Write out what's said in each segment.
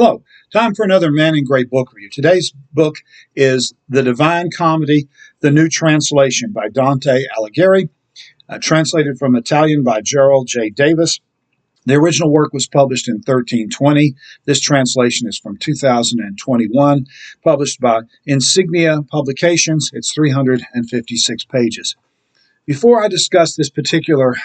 Hello, time for another Man in Gray book review. Today's book is The Divine Comedy, the New Translation by Dante Alighieri, translated from Italian by Gerald J. Davis. The original work was published in 1320. This translation is from 2021, published by Insignia Publications. It's 356 pages. Before I discuss this particular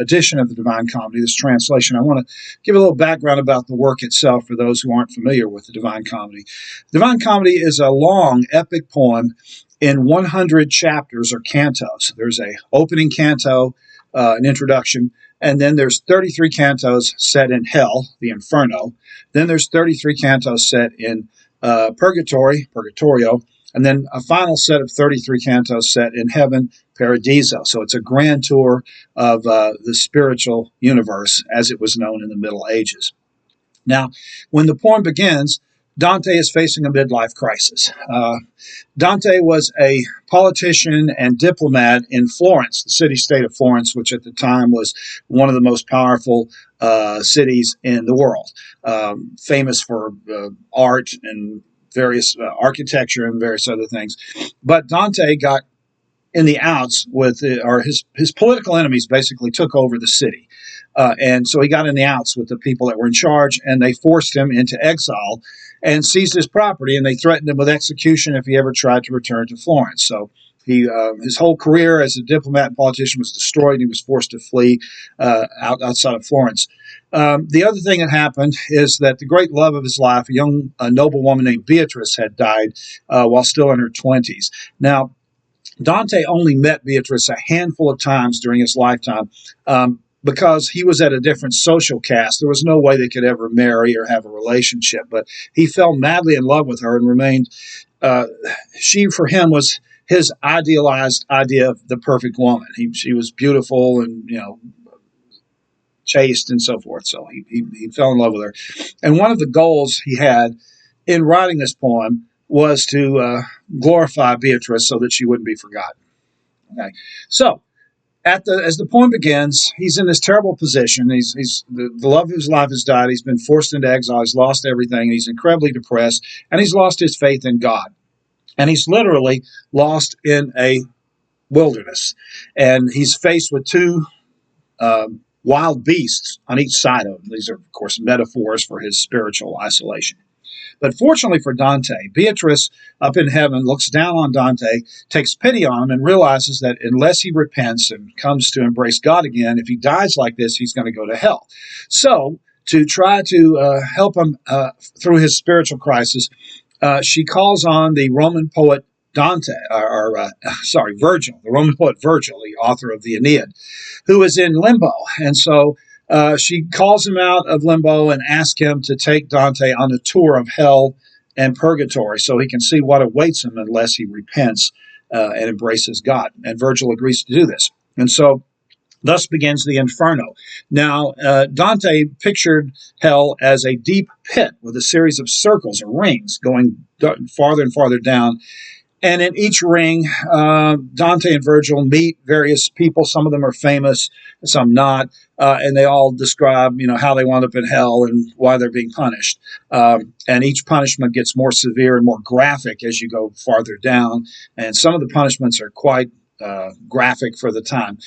edition of the Divine Comedy, this translation, I want to give a little background about the work itself for those who aren't familiar with the Divine Comedy. The Divine Comedy is a long, epic poem in 100 chapters or cantos. There's a opening canto, an introduction, and then there's 33 cantos set in hell, the Inferno. Then there's 33 cantos set in purgatory, purgatorio, and then a final set of 33 cantos set in heaven, Paradiso. So it's a grand tour of the spiritual universe as it was known in the Middle Ages. Now, when the poem begins, Dante is facing a midlife crisis. Dante was a politician and diplomat in Florence, the city-state of Florence, which at the time was one of the most powerful cities in the world, famous for art and various architecture and various other things. But Dante got in the outs with, or his political enemies basically took over the city. And so he got in the outs with the people that were in charge, and they forced him into exile and seized his property, and they threatened him with execution if he ever tried to return to Florence. So his whole career as a diplomat and politician was destroyed, and he was forced to flee outside of Florence. The other thing that happened is that the great love of his life, a young noble woman named Beatrice, had died while still in her 20s. Now, Dante only met Beatrice a handful of times during his lifetime because he was at a different social caste. There was no way they could ever marry or have a relationship, but he fell madly in love with her and remained, she for him was his idealized idea of the perfect woman. She was beautiful and, chaste and so forth. So he fell in love with her. And one of the goals he had in writing this poem was to glorify Beatrice so that she wouldn't be forgotten. Okay, so as the poem begins, he's in this terrible position. The love of his life has died. He's been forced into exile. He's lost everything. He's incredibly depressed, and he's lost his faith in God. And he's literally lost in a wilderness, and he's faced with two wild beasts on each side of him. These are, of course, metaphors for his spiritual isolation. But fortunately for Dante, Beatrice up in heaven looks down on Dante, takes pity on him, and realizes that unless he repents and comes to embrace God again, if he dies like this, he's going to go to hell. So to try to help him through his spiritual crisis, she calls on the Roman poet Virgil, the Roman poet Virgil, the author of the Aeneid, who is in limbo. And so she calls him out of limbo and asks him to take Dante on a tour of hell and purgatory so he can see what awaits him unless he repents and embraces God. And Virgil agrees to do this. And so thus begins the Inferno. Now, Dante pictured hell as a deep pit with a series of circles or rings going farther and farther down. And in each ring, Dante and Virgil meet various people. Some of them are famous, some not. And they all describe, how they wound up in hell and why they're being punished. And each punishment gets more severe and more graphic as you go farther down. And some of the punishments are quite graphic for the time.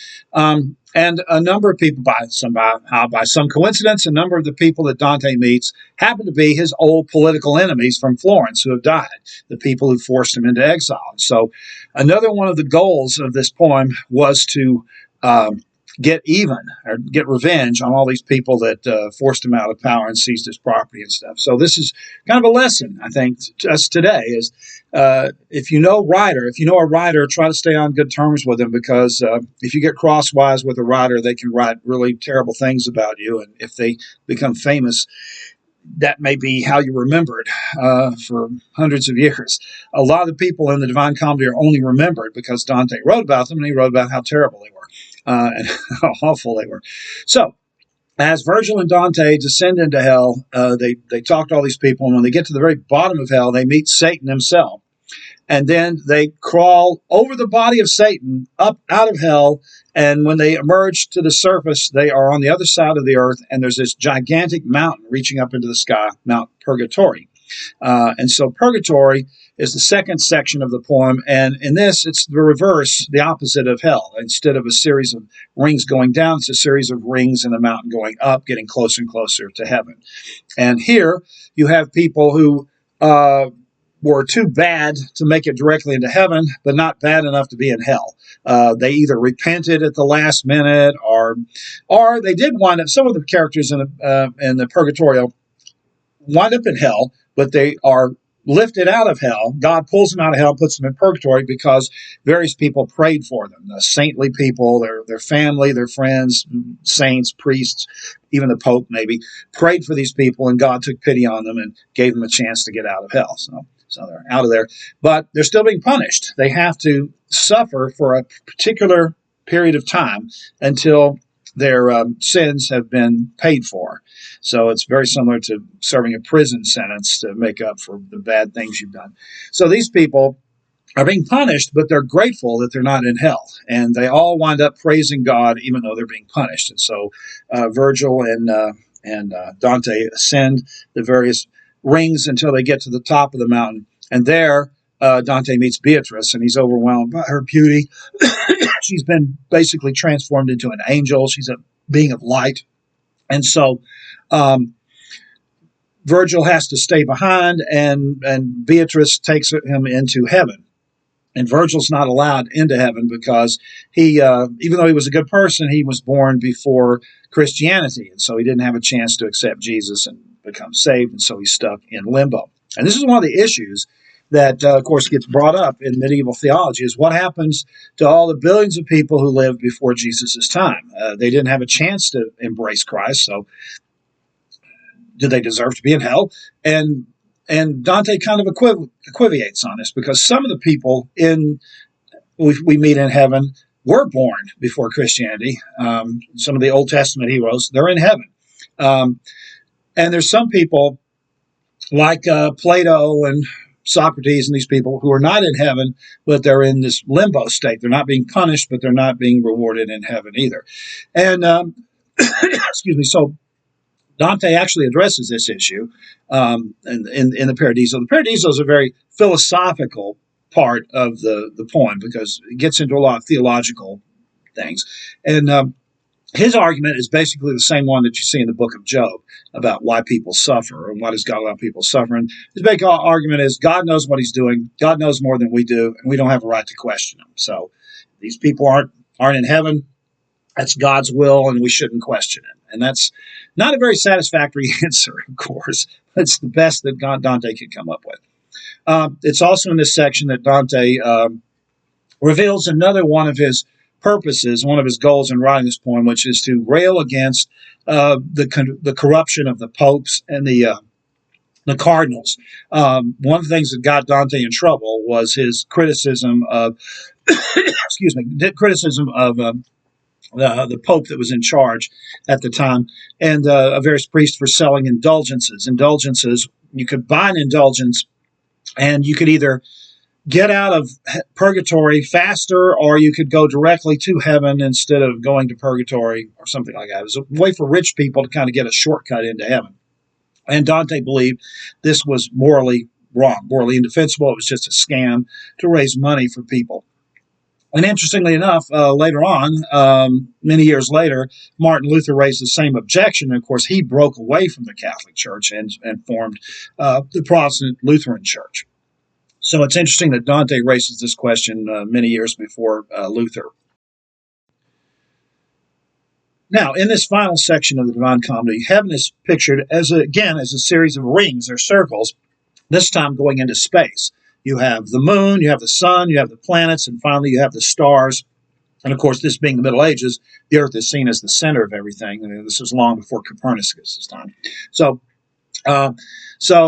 And a number of people, by some coincidence, a number of the people that Dante meets happen to be his old political enemies from Florence who have died, the people who forced him into exile. So another one of the goals of this poem was to get even or get revenge on all these people that forced him out of power and seized his property and stuff. So this is kind of a lesson, I think, to us today is if you know a writer, try to stay on good terms with him, because if you get crosswise with a writer, they can write really terrible things about you. And if they become famous, that may be how you're remembered for hundreds of years. A lot of the people in the Divine Comedy are only remembered because Dante wrote about them, and he wrote about how terrible they were and how awful they were. So as Virgil and Dante descend into hell, they talk to all these people, and when they get to the very bottom of hell, they meet Satan himself. And then they crawl over the body of Satan up out of hell And when they emerge to the surface, they are on the other side of the earth, and there's this gigantic mountain reaching up into the sky, Mount Purgatory. And so purgatory is the second section of the poem. And in this, it's the reverse, the opposite of hell. Instead of a series of rings going down, it's a series of rings in the mountain going up, getting closer and closer to heaven. And here you have people who were too bad to make it directly into heaven, but not bad enough to be in hell. They either repented at the last minute, or they did wind up. Some of the characters in the purgatorial wind up in hell, but they are lifted out of hell. God pulls them out of hell and puts them in purgatory because various people prayed for them. The saintly people, their family, their friends, saints, priests, even the Pope maybe, prayed for these people, and God took pity on them and gave them a chance to get out of hell. So they're out of there. But they're still being punished. They have to suffer for a particular period of time until their sins have been paid for. So it's very similar to serving a prison sentence to make up for the bad things you've done. So these people are being punished, but they're grateful that they're not in hell. And they all wind up praising God even though they're being punished. And so Virgil and Dante ascend the various rings until they get to the top of the mountain. And there, Dante meets Beatrice, and he's overwhelmed by her beauty. She's been basically transformed into an angel. She's a being of light. And so Virgil has to stay behind, and Beatrice takes him into heaven. And Virgil's not allowed into heaven because he, even though he was a good person, he was born before Christianity. And so he didn't have a chance to accept Jesus and become saved. And so he's stuck in limbo. And this is one of the issues that, of course, gets brought up in medieval theology, is what happens to all the billions of people who lived before Jesus' time. They didn't have a chance to embrace Christ, so do they deserve to be in hell? And Dante kind of equivocates on this, because some of the people we meet in heaven were born before Christianity. Some of the Old Testament heroes, they're in heaven. And there's some people like Plato and Socrates and these people who are not in heaven, but they're in this limbo state. They're not being punished, but they're not being rewarded in heaven either. And excuse me. So Dante actually addresses this issue in the Paradiso. The Paradiso is a very philosophical part of the poem because it gets into a lot of theological things. And his argument is basically the same one that you see in the book of Job about why people suffer and why does God allow people to suffer. And his big argument is God knows what he's doing. God knows more than we do, and we don't have a right to question him. So these people aren't in heaven. That's God's will, and we shouldn't question it. And that's not a very satisfactory answer, of course. It's the best that Dante could come up with. It's also in this section that Dante reveals another one of his purposes, one of his goals in writing this poem, which is to rail against the corruption of the popes and the cardinals. One of the things that got Dante in trouble was his criticism of, criticism of the pope that was in charge at the time, and various priests for selling indulgences. Indulgences, you could buy an indulgence, and you could either get out of purgatory faster, or you could go directly to heaven instead of going to purgatory or something like that. It was a way for rich people to kind of get a shortcut into heaven. And Dante believed this was morally wrong, morally indefensible. It was just a scam to raise money for people. And interestingly enough, later on, many years later, Martin Luther raised the same objection. And of course, he broke away from the Catholic Church and formed the Protestant Lutheran Church. So it's interesting that Dante raises this question many years before Luther. Now, in this final section of the Divine Comedy, heaven is pictured as a series of rings or circles, this time going into space. You have the moon, you have the sun, you have the planets, and finally you have the stars. And of course, this being the Middle Ages, the Earth is seen as the center of everything. And this was long before Copernicus' time. So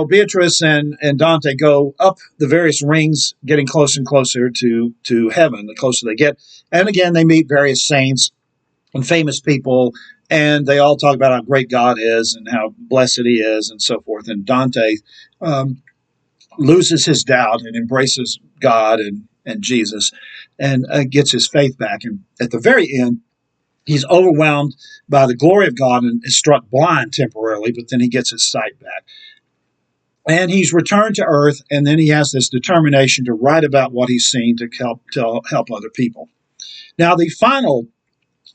Beatrice and Dante go up the various rings, getting closer and closer to heaven, the closer they get. And again, they meet various saints and famous people, and they all talk about how great God is and how blessed he is and so forth. And Dante loses his doubt and embraces God, and and Jesus, and gets his faith back. And at the very end, he's overwhelmed by the glory of God and is struck blind temporarily, but then he gets his sight back. And he's returned to earth, and then he has this determination to write about what he's seen to help other people. Now, the final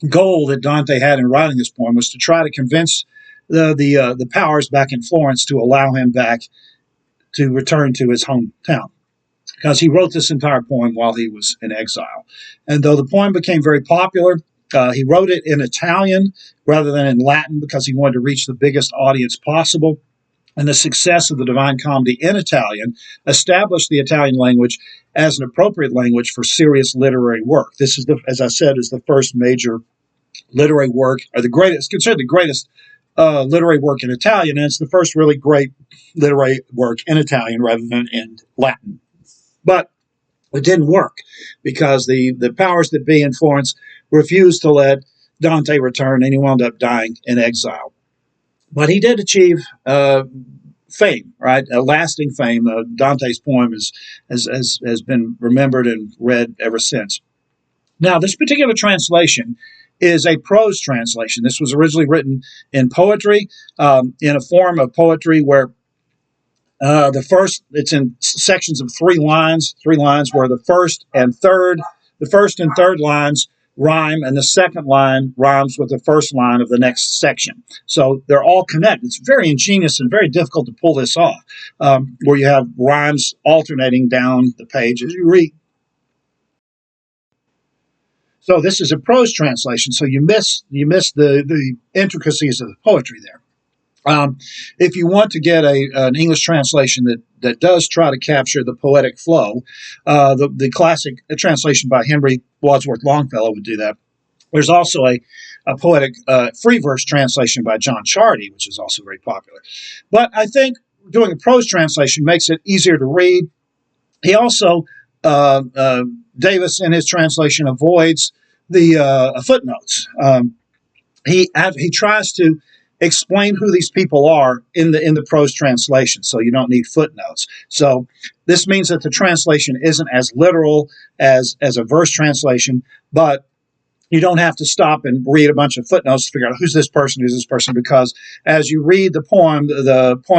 goal that Dante had in writing this poem was to try to convince the powers back in Florence to allow him back to return to his hometown, because he wrote this entire poem while he was in exile. And though the poem became very popular, he wrote it in Italian rather than in Latin because he wanted to reach the biggest audience possible. And the success of the Divine Comedy in Italian established the Italian language as an appropriate language for serious literary work. This is, as I said, is the first major literary work, or the greatest, considered the greatest literary work in Italian, and it's the first really great literary work in Italian rather than in Latin. But it didn't work because the powers that be in Florence refused to let Dante return, and he wound up dying in exile. But he did achieve fame, right? A lasting fame. Dante's poem has been remembered and read ever since. Now, this particular translation is a prose translation. This was originally written in poetry, in a form of poetry where it's in sections of three lines where the first and third lines rhyme, and the second line rhymes with the first line of the next section. So they're all connected. It's very ingenious and very difficult to pull this off, where you have rhymes alternating down the page as you read. So this is a prose translation, so you miss the intricacies of the poetry there. If you want to get an English translation that does try to capture the poetic flow, the classic translation by Henry Wadsworth Longfellow would do that. There's also a poetic free verse translation by John Charity, which is also very popular. But I think doing a prose translation makes it easier to read. He also, Davis in his translation, avoids the footnotes. He tries to explain who these people are in the prose translation, so you don't need footnotes. So this means that the translation isn't as literal as a verse translation, but you don't have to stop and read a bunch of footnotes to figure out who's this person, because as you read the poem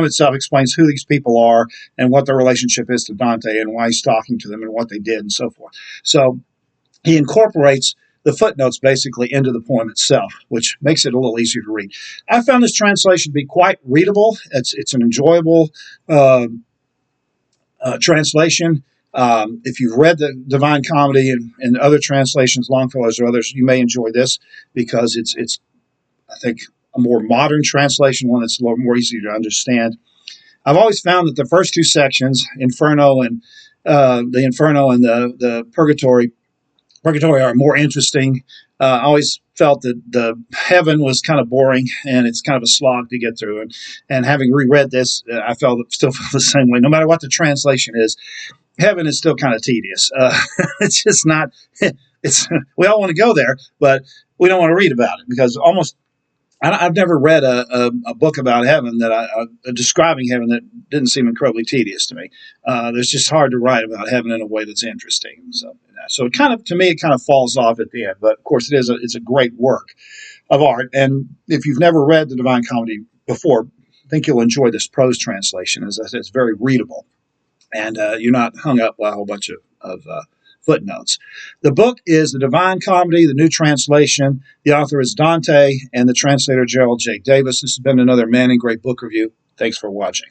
itself explains who these people are and what their relationship is to Dante and why he's talking to them and what they did and so forth. So he incorporates the footnotes basically into the poem itself, which makes it a little easier to read. I found this translation to be quite readable. It's an enjoyable translation. If you've read the Divine Comedy and other translations, Longfellow's or others, you may enjoy this because it's I think a more modern translation, one that's a little more easy to understand. I've always found that the first two sections, Inferno and the Purgatory are more interesting. I always felt that the heaven was kind of boring and it's kind of a slog to get through. And having reread this, I still felt the same way. No matter what the translation is, heaven is still kind of tedious. It's just not. We all want to go there, but we don't want to read about it because I've never read a book about heaven describing heaven that didn't seem incredibly tedious to me. It's just hard to write about heaven in a way that's interesting. So it kind of falls off at the end. But of course, it's a great work of art. And if you've never read the Divine Comedy before, I think you'll enjoy this prose translation. As I said, it's very readable, and you're not hung up by a whole bunch of footnotes. The book is The Divine Comedy, the new translation. The author is Dante, and the translator Gerald J. Davis. This has been another Manning Great Book Review. Thanks for watching.